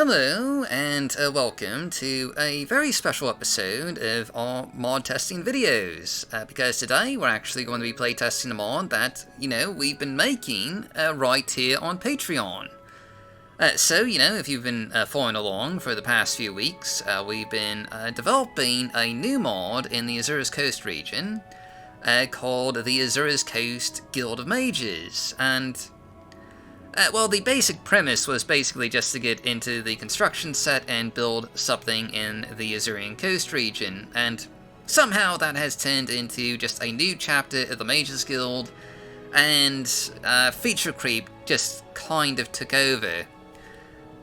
Hello, and welcome to a very special episode of our mod testing videos, because today we're actually going to be playtesting a mod that, we've been making right here on Patreon. So, if you've been following along for the past few weeks, we've been developing a new mod in the Azura's Coast region called the Azura's Coast Guild of Mages, and well, the basic premise was basically just to get into the construction set and build something in the Azurian Coast region, and somehow that has turned into just a new chapter of the Mages Guild, and feature creep just kind of took over.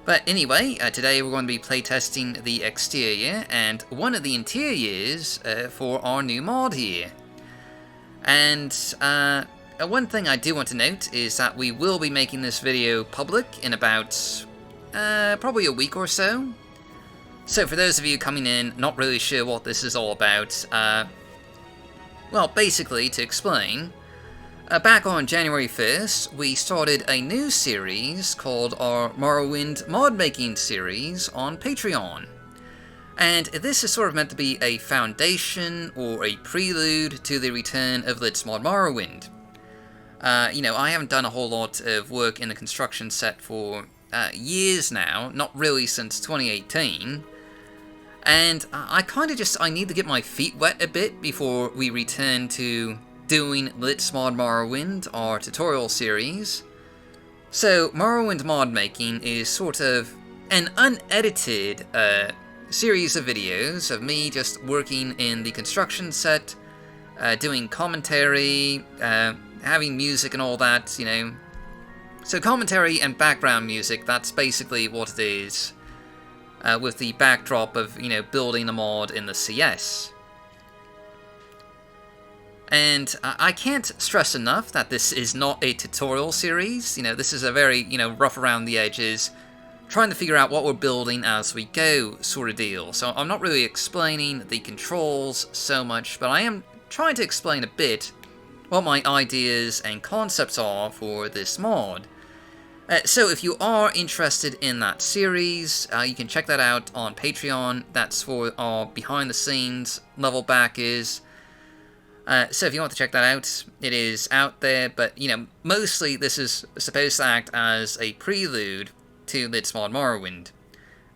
But anyway, today we're going to be playtesting the exterior and one of the interiors for our new mod here. And one thing I do want to note is that we will be making this video public in about probably a week or so. So for those of you coming in not really sure what this is all about, well, basically, to explain, back on January 1st, we started a new series called our Morrowind mod making series on Patreon. And this is sort of meant to be a foundation or a prelude to the return of Let's Mod Morrowind. I haven't done a whole lot of work in the construction set for years now, not really since 2018, and I need to get my feet wet a bit before we return to doing Let's Mod Morrowind, our tutorial series. So Morrowind mod making is sort of an unedited series of videos of me just working in the construction set, doing commentary, having music and all that, So commentary and background music, that's basically what it is, with the backdrop of, building a mod in the CS. And I can't stress enough that this is not a tutorial series. This is a very, rough around the edges, trying to figure out what we're building as we go sort of deal. So I'm not really explaining the controls so much, but I am trying to explain a bit what my ideas and concepts are for this mod. So if you are interested in that series, you can check that out on Patreon. That's for our behind the scenes level backers. So if you want to check that out, it is out there, but mostly this is supposed to act as a prelude to Let's Mod Morrowind,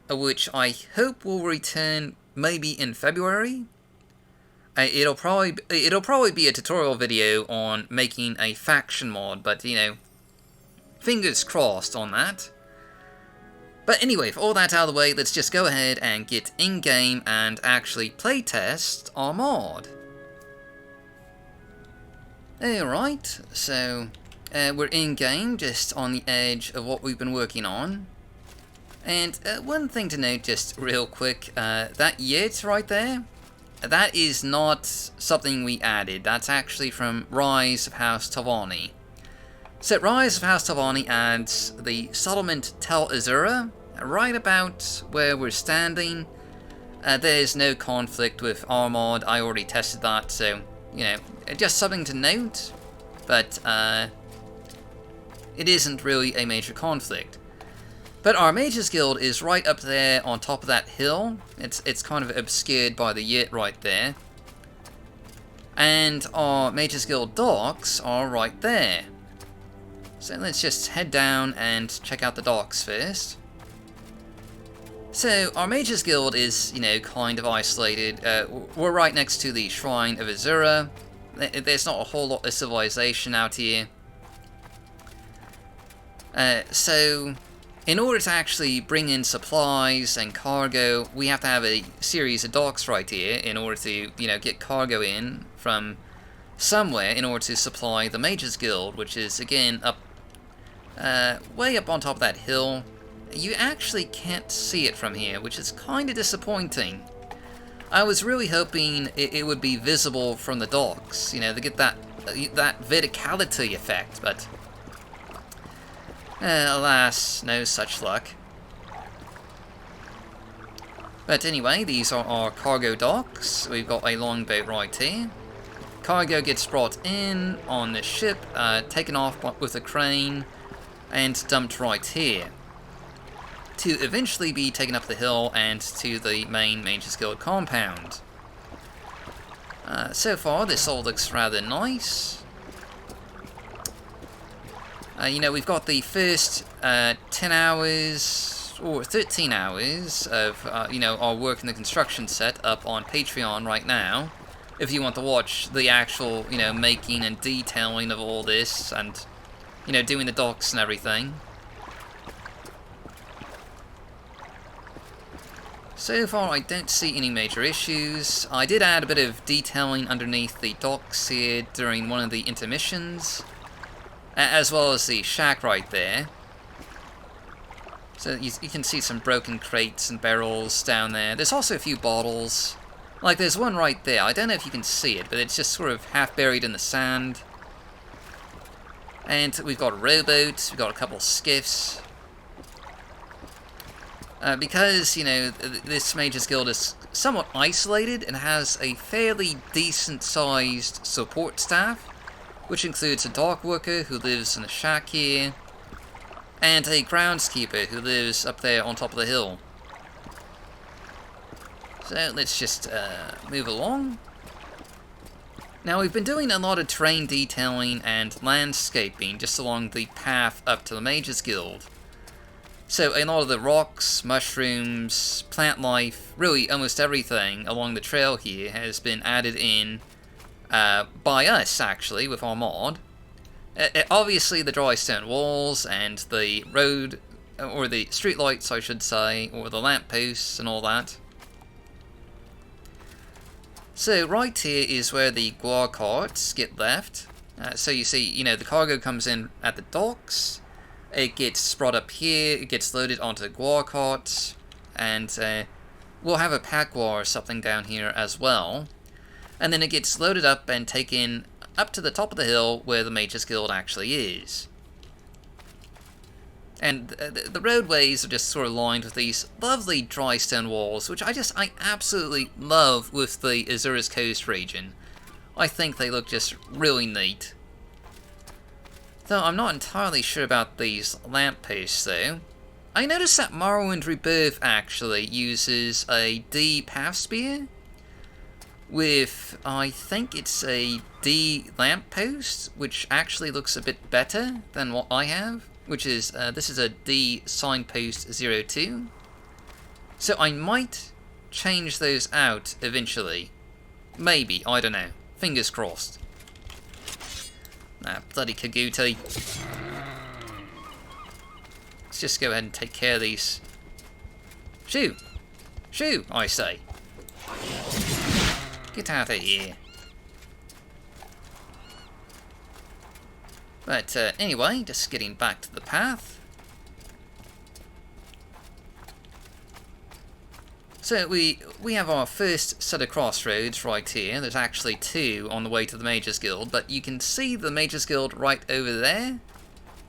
which I hope will return maybe in February. It'll probably be a tutorial video on making a faction mod, but fingers crossed on that. But anyway, for all that out of the way, let's just go ahead and get in-game and actually playtest our mod. Alright, so we're in-game, just on the edge of what we've been working on. And one thing to note just real quick, that yurt right there, that is not something we added. That's actually from Rise of House Tavani. So Rise of House Tavani adds the settlement Tel Azura, right about where we're standing. There's no conflict with our mod. I already tested that, so, just something to note. But, it isn't really a major conflict. But our Mages Guild is right up there on top of that hill. It's kind of obscured by the yurt right there. And our Mages Guild docks are right there. So let's just head down and check out the docks first. So our Mages Guild is, kind of isolated. We're right next to the Shrine of Azura. There's not a whole lot of civilization out here. So in order to actually bring in supplies and cargo, we have to have a series of docks right here in order to, get cargo in from somewhere in order to supply the Mages Guild, which is, again, up, way up on top of that hill. You actually can't see it from here, which is kind of disappointing. I was really hoping it would be visible from the docks, to get that verticality effect, but alas, no such luck. But anyway, these are our cargo docks. We've got a longboat right here. Cargo gets brought in on the ship, taken off with a crane, and dumped right here. to eventually be taken up the hill and to the main Mages Guild compound. So far, this all looks rather nice. We've got the first 10 hours or 13 hours of, our work in the construction set up on Patreon right now. If you want to watch the actual, making and detailing of all this and, doing the docks and everything. So far, I don't see any major issues. I did add a bit of detailing underneath the docks here during one of the intermissions, as well as the shack right there. So you can see some broken crates and barrels down there. There's also a few bottles. Like, there's one right there. I don't know if you can see it, but it's just sort of half buried in the sand. And we've got rowboats, we've got a couple skiffs. Because, this Mages Guild is somewhat isolated and has a fairly decent-sized support staff, which includes a dock worker who lives in a shack here, and a groundskeeper who lives up there on top of the hill. So let's just move along. Now, we've been doing a lot of terrain detailing and landscaping just along the path up to the Mages Guild. So a lot of the rocks, mushrooms, plant life, really almost everything along the trail here has been added in by us, actually, with our mod. Obviously, the dry stone walls and the road, or the street lights, I should say, or the lampposts and all that. So right here is where the guar carts get left. So you see, the cargo comes in at the docks. It gets brought up here, it gets loaded onto the guar carts, and we'll have a pack guar or something down here as well. And then it gets loaded up and taken up to the top of the hill where the Mages Guild actually is. And the roadways are just sort of lined with these lovely dry stone walls, which I absolutely love with the Azura's Coast region. I think they look just really neat. Though I'm not entirely sure about these lampposts, though. I noticed that Morrowind Rebirth actually uses a D path spear with, I think it's a D lamppost, which actually looks a bit better than what I have, which is, this is a D signpost 02. So I might change those out eventually. Maybe, I don't know. Fingers crossed. Ah, bloody Kaguti. Let's just go ahead and take care of these. Shoo! Shoo, I say. Get out of here. But anyway, just getting back to the path. So we have our first set of crossroads right here. There's actually two on the way to the Mages Guild, but you can see the Mages Guild right over there.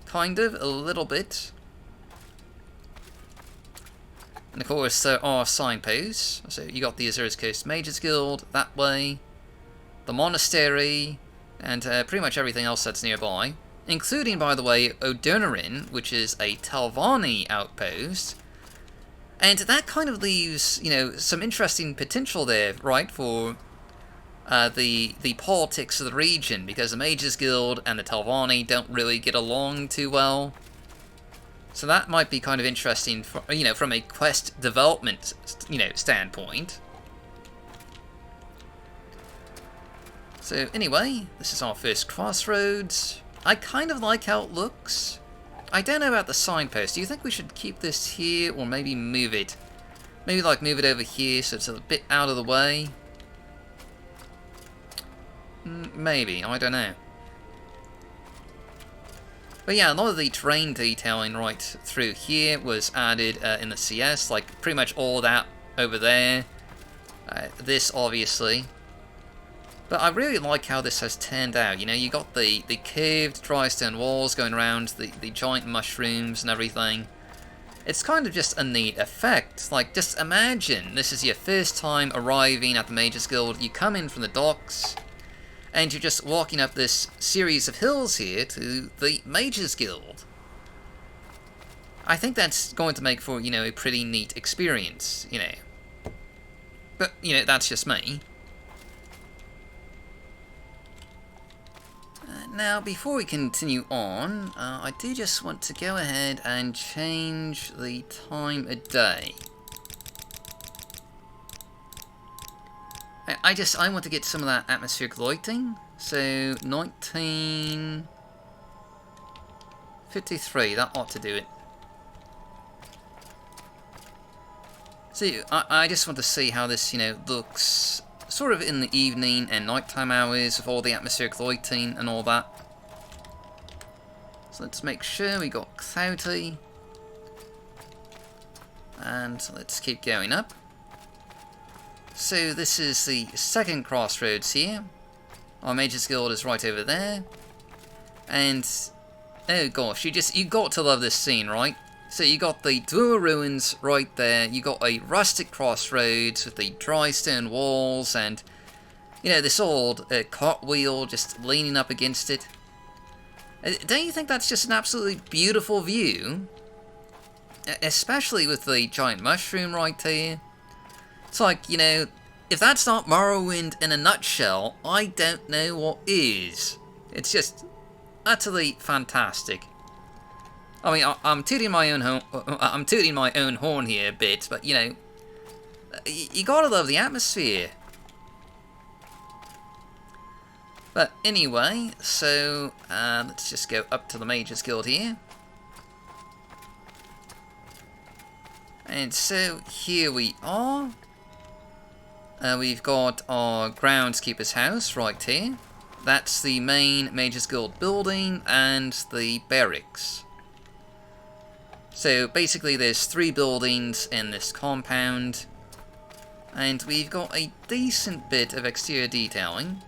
Kind of, a little bit. And of course there are signposts. So you got the Azura's Coast Mages Guild that way, the monastery, and pretty much everything else that's nearby. Including, by the way, Odonerin, which is a Telvanni outpost. And that kind of leaves, some interesting potential there, right, for the politics of the region, because the Mages Guild and the Telvanni don't really get along too well. So that might be kind of interesting, for, from a quest development, standpoint. So anyway, this is our first crossroads. I kind of like how it looks. I don't know about the signpost. Do you think we should keep this here or maybe move it? Maybe move it over here so it's a bit out of the way? Maybe, I don't know. But yeah, a lot of the terrain detailing right through here was added in the CS, like pretty much all that over there. This obviously. But I really like how this has turned out. You got the curved dry stone walls going around, the giant mushrooms and everything. It's kind of just a neat effect. Like, just imagine this is your first time arriving at the Mages Guild. You come in from the docks, and you're just walking up this series of hills here to the Mages Guild. I think that's going to make for, you know, a pretty neat experience, you know. But, you know, that's just me. Now, before we continue on, I do just want to go ahead and change the time of day. I want to get some of that atmospheric lighting. So, 1953, that ought to do it. So, I just want to see how this, you know, looks sort of in the evening and nighttime hours with all the atmospheric lighting and all that. So let's make sure we got cloudy. And let's keep going up. So this is the second crossroads here. Our Mage's Guild is right over there. And, oh gosh, you got to love this scene, right? So you got the Dwemer Ruins right there, you got a rustic crossroads with the dry stone walls and, you know, this old cartwheel just leaning up against it. Don't you think that's just an absolutely beautiful view? Especially with the giant mushroom right there. It's like, you know, if that's not Morrowind in a nutshell, I don't know what is. It's just utterly fantastic. I mean, I'm tooting my own horn here a bit, but you know, you gotta love the atmosphere. But anyway, so let's just go up to the Mage's Guild here. And so here we are. We've got our groundskeeper's house right here. That's the main Mage's Guild building and the barracks. So basically there's 3 buildings in this compound, and we've got a decent bit of exterior detailing.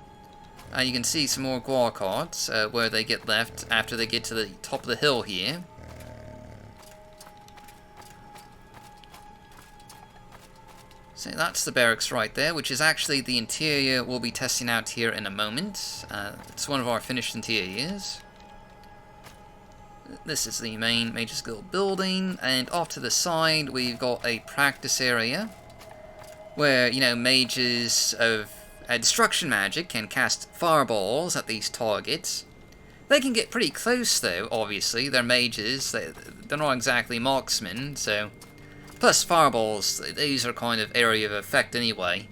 You can see some more guar carts where they get left after they get to the top of the hill here. So that's the barracks right there, which is actually the interior we'll be testing out here in a moment. It's one of our finished interiors. This is the main Mage's Guild building, and off to the side we've got a practice area where, you know, mages of destruction magic can cast fireballs at these targets. They can get pretty close though, obviously. They're mages, they're not exactly marksmen, so... Plus fireballs, these are kind of area of effect anyway.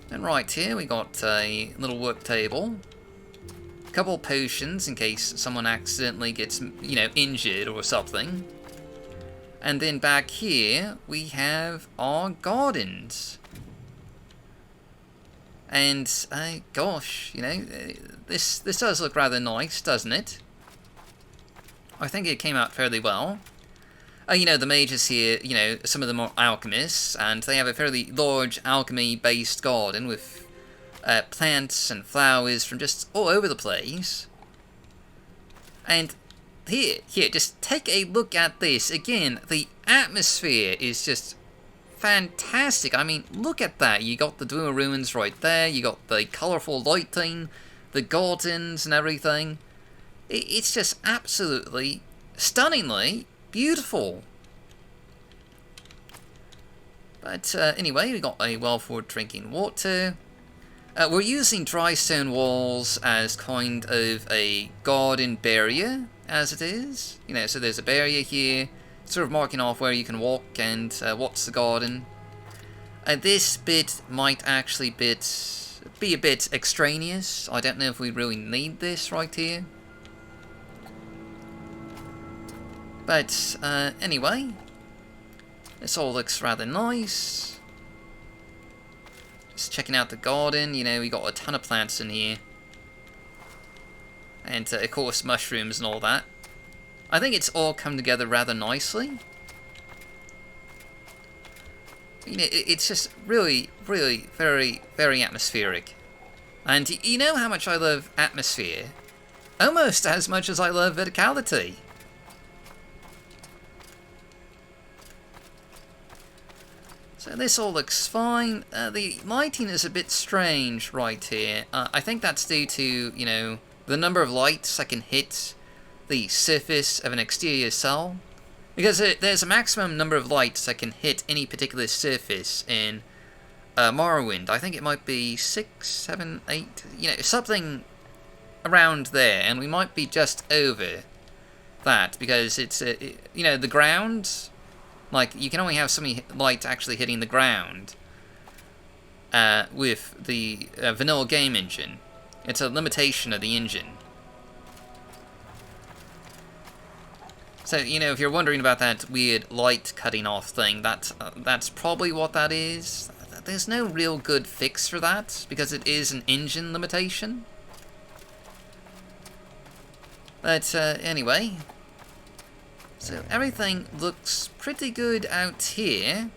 And right here we got a little work table. Couple potions in case someone accidentally gets, you know, injured or something. And then back here we have our gardens. And gosh, you know, this does look rather nice, doesn't it? I think it came out fairly well. You know, the mages here, you know, some of them are alchemists, and they have a fairly large alchemy-based garden with plants and flowers from just all over the place. And here, just take a look at this. Again, the atmosphere is just fantastic. I mean, look at that. You got the Dwemer Ruins right there. You got the colourful lighting, the gardens and everything. It's just absolutely, stunningly beautiful. But anyway, we got a well for drinking water. We're using dry stone walls as kind of a garden barrier, as it is. You know, so there's a barrier here, sort of marking off where you can walk and what's the garden. This bit might actually be a bit extraneous. I don't know if we really need this right here. But anyway, this all looks rather nice. Just checking out the garden, you know, we got a ton of plants in here. And of course mushrooms and all that. I think it's all come together rather nicely. You know, it's just really, really very, very atmospheric. And you know how much I love atmosphere? Almost as much as I love verticality. So this all looks fine. The lighting is a bit strange right here. I think that's due to, you know, the number of lights I can hit the surface of an exterior cell. Because there's a maximum number of lights that can hit any particular surface in Morrowind. I think it might be 6, 7, 8, something around there, and we might be just over that, because it's, the ground, like, you can only have so many lights actually hitting the ground with the vanilla game engine. It's a limitation of the engine. So, if you're wondering about that weird light cutting off thing, that's probably what that is. There's no real good fix for that, because it is an engine limitation. But, anyway. So, everything looks pretty good out here.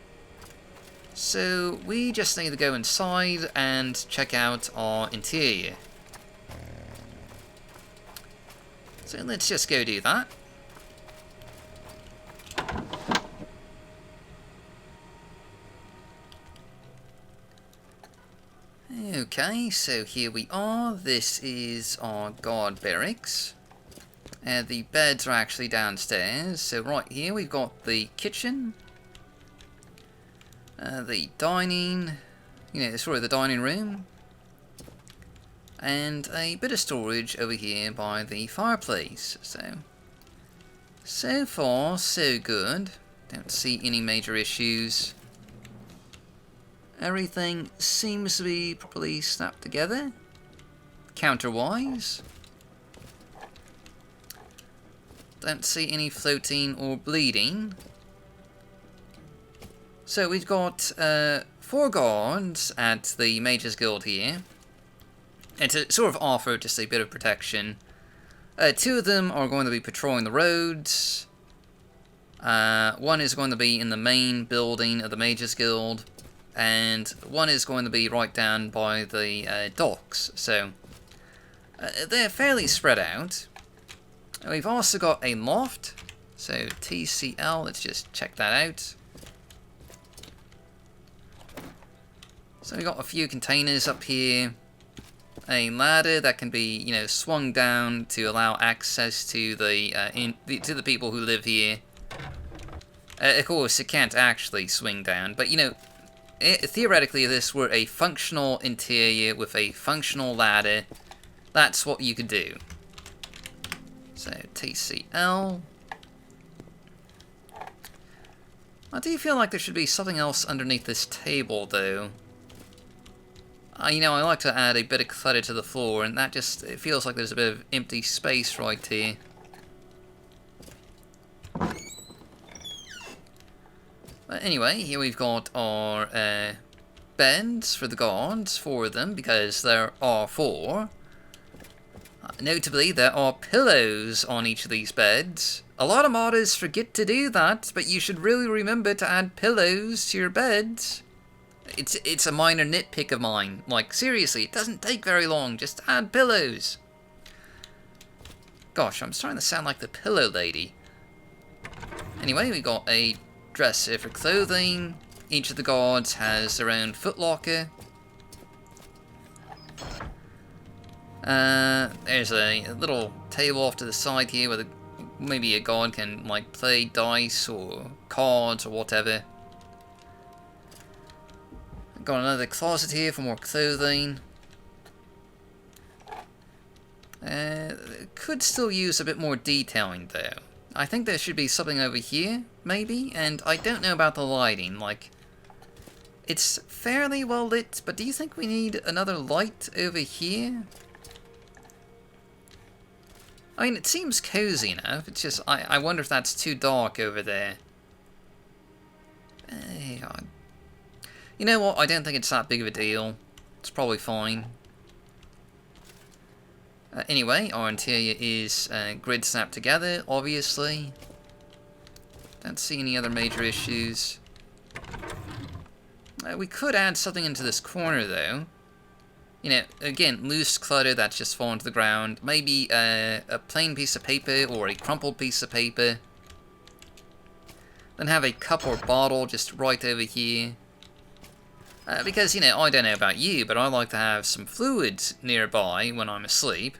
So, we just need to go inside and check out our interior. So, let's just go do that. Okay, so here we are. This is our guard barracks. The beds are actually downstairs. So right here we've got the kitchen. The dining, the dining room. And a bit of storage over here by the fireplace. So far, so good. Don't see any major issues. Everything seems to be properly snapped together, counter-wise. Don't see any floating or bleeding. So we've got 4 guards at the Mages Guild here. And to sort of offer just a bit of protection. 2 of them are going to be patrolling the roads. 1 is going to be in the main building of the Mages Guild. And 1 is going to be right down by the docks. So they're fairly spread out. We've also got a loft. So TCL, let's just check that out. So we've got a few containers up here. A ladder that can be, swung down to allow access to to the people who live here. Of course, it can't actually swing down, but theoretically, if this were a functional interior with a functional ladder, that's what you could do. So, TCL. I do feel like there should be something else underneath this table, though. I like to add a bit of clutter to the floor, and it feels like there's a bit of empty space right here. But anyway, here we've got our beds for the guards, 4 of them, because there are 4. Notably, there are pillows on each of these beds. A lot of modders forget to do that, but you should really remember to add pillows to your beds. It's a minor nitpick of mine. Like, seriously, it doesn't take very long. Just add pillows. Gosh, I'm starting to sound like the pillow lady. Anyway, we got a dresser for clothing. Each of the guards has their own footlocker. There's a little table off to the side here where maybe a guard can play dice or cards or whatever. Got another closet here for more clothing. Could still use a bit more detailing though. I think there should be something over here, maybe, and I don't know about the lighting. It's fairly well lit, but do you think we need another light over here? I mean, it seems cozy enough. It's just, I wonder if that's too dark over there. You know what? I don't think it's that big of a deal. It's probably fine. Anyway, our interior is grid snapped together, obviously. Don't see any other major issues. We could add something into this corner, though. Again, loose clutter that's just fallen to the ground. Maybe a plain piece of paper or a crumpled piece of paper. Then have a cup or bottle just right over here. Because, I don't know about you, but I like to have some fluids nearby when I'm asleep.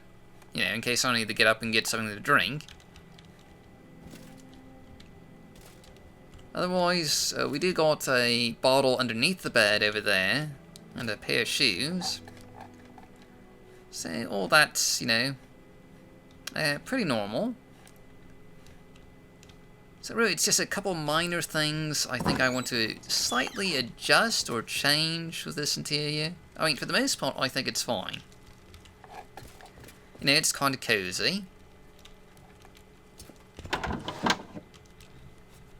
In case I need to get up and get something to drink. Otherwise, we do got a bottle underneath the bed over there, and a pair of shoes. So all that's, you know, pretty normal. So really, it's just a couple minor things I think I want to slightly adjust or change with this interior. I mean, for the most part, I think it's fine. You know, it's kind of cozy.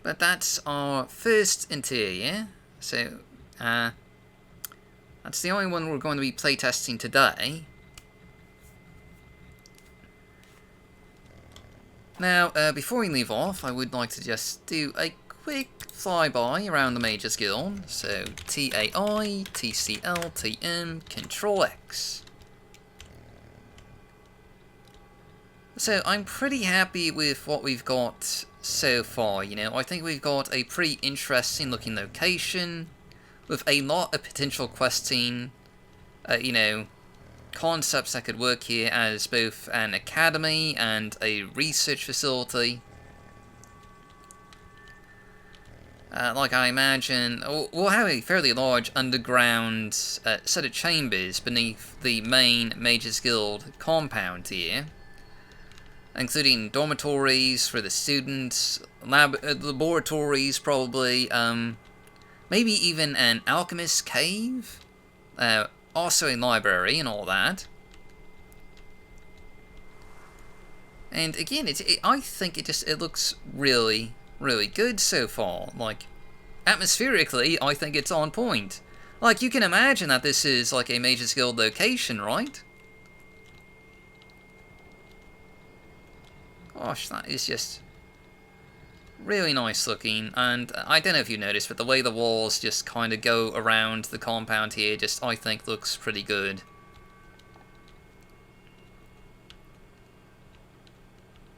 But that's our first interior. So, that's the only one we're going to be playtesting today. Now, before we leave off, I would like to just do a quick flyby around the Mages Guild. So, TAI, TCL, TM, Control X. So, I'm pretty happy with what we've got so far, you know. I think we've got a pretty interesting looking location, with a lot of potential questing, you know, concepts that could work here as both an academy and a research facility. Like I imagine, we'll have a fairly large underground set of chambers beneath the main Mages Guild compound here, including dormitories for the students, laboratories probably, maybe even an alchemist cave, also a library and all that. And again, I think it looks really, really good so far. Like, atmospherically, I think it's on point. Like, you can imagine that this is like a Mages Guild location, right? Gosh, that is just really nice looking, and I don't know if you noticed, but the way the walls just kind of go around the compound here just, I think, looks pretty good.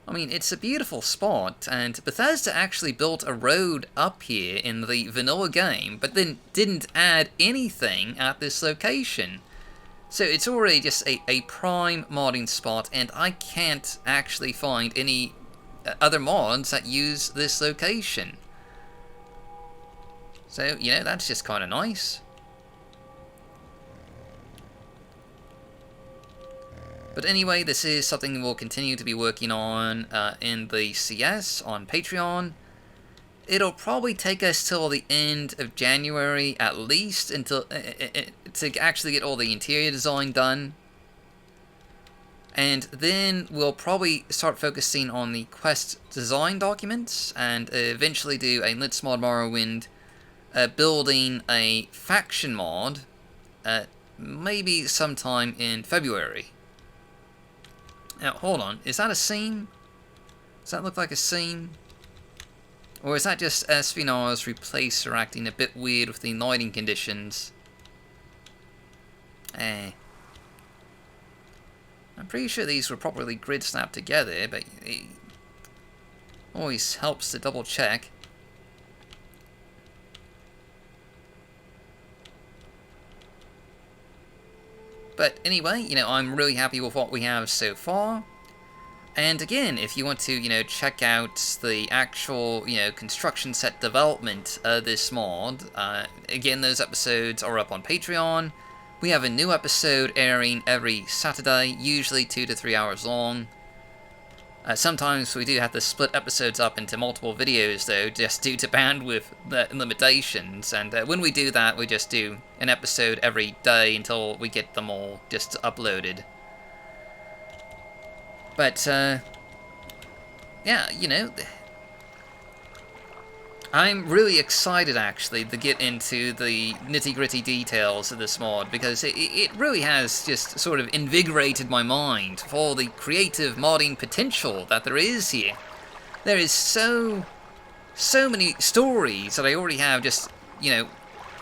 I mean, it's a beautiful spot, and Bethesda actually built a road up here in the vanilla game, but then didn't add anything at this location. So it's already just a prime modding spot, and I can't actually find any other mods that use this location. So, you know, that's just kind of nice. But anyway, this is something we'll continue to be working on in the CS on Patreon. It'll probably take us till the end of January at least until to actually get all the interior design done. And then we'll probably start focusing on the quest design documents and eventually do a Let's Mod Morrowind building a faction mod maybe sometime in February. Now, hold on. Is that a seam? Does that look like a seam? Or is that just Espionage Replacer acting a bit weird with the lighting conditions? I'm pretty sure these were properly grid snapped together, but it always helps to double check. But anyway, you know, I'm really happy with what we have so far. And again, if you want to, you know, check out the actual, you know, construction set development of this mod, again, those episodes are up on Patreon. We have a new episode airing every Saturday, usually 2 to 3 hours long. Sometimes we do have to split episodes up into multiple videos, though, just due to bandwidth limitations. And when we do that, we just do an episode every day until we get them all just uploaded. But, yeah, you know, I'm really excited, actually, to get into the nitty-gritty details of this mod, because it really has just sort of invigorated my mind for all the creative modding potential that there is here. There is so many stories that I already have just, you know,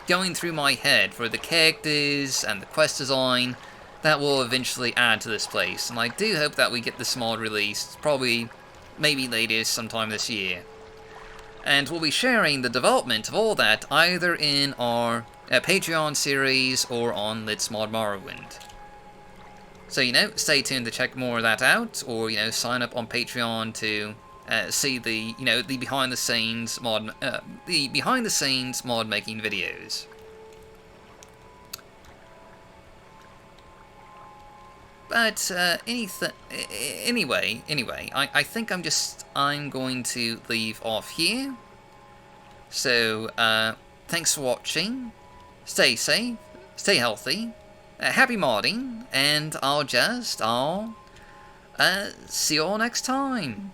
going through my head for the characters and the quest design that will eventually add to this place, and I do hope that we get this mod released, probably, maybe latest sometime this year. And we'll be sharing the development of all that either in our Patreon series or on Let's Mod Morrowind. So, you know, stay tuned to check more of that out, or, you know, sign up on Patreon to see the the behind the scenes mod making videos. But anyway, I think I'm going to leave off here. So thanks for watching. Stay safe, stay healthy, happy modding, and I'll see you all next time.